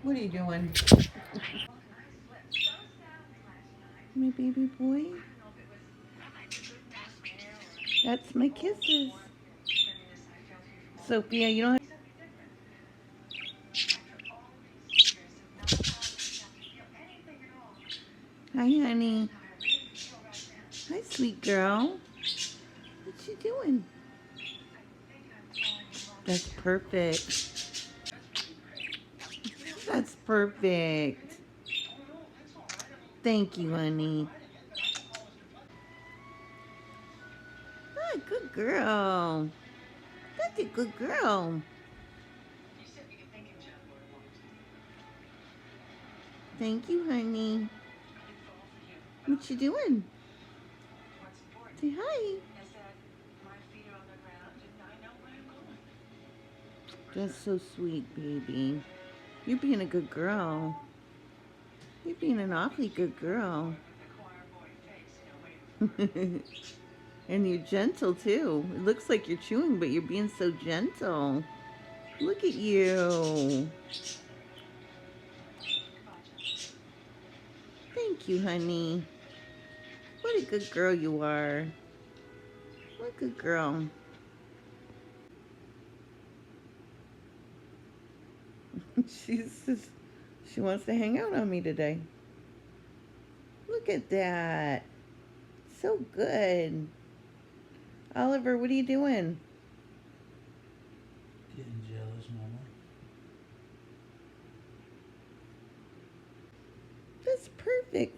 What are you doing? My baby boy? That's my kisses. Sophia, you don't have... Hi, honey. Hi, sweet girl. What you doing? That's perfect. That's perfect. Thank you, honey. Ah, good girl. That's a good girl. Thank you, honey. What you doing? Say hi. That's so sweet, baby. You're being a good girl. You're being an awfully good girl. And you're gentle, too. It looks like you're chewing, but you're being so gentle. Look at you. Thank you, honey. What a good girl you are. What a good girl. She wants to hang out on me today. Look at that. So good. Oliver, what are you doing? Getting jealous, Mama. That's perfect.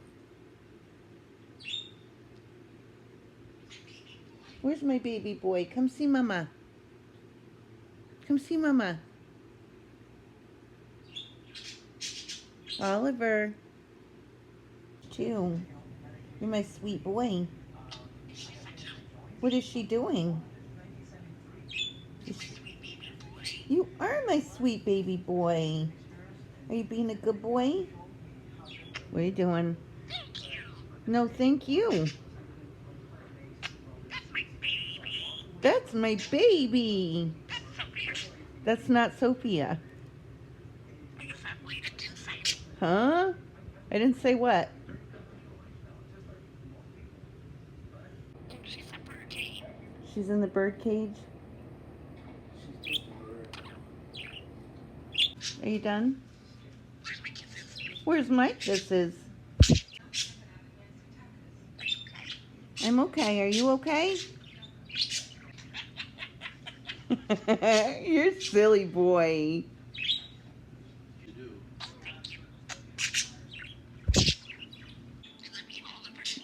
Where's my baby boy? Come see Mama. Come see Mama. Oliver. Too. You're my sweet boy. What is she doing? You are my sweet baby boy. Are you being a good boy? What are you doing? No, thank you. That's my baby. That's not Sophia. Huh? I didn't say what. She's in the bird cage. Are you done? Where's my kisses? I'm okay. Are you okay? You're silly boy.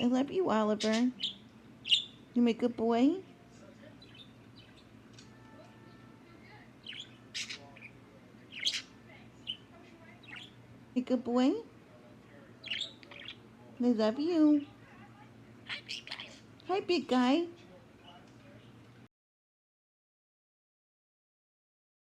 I love you, Oliver. You make a good boy? A good boy? I love you. Hi, big guy.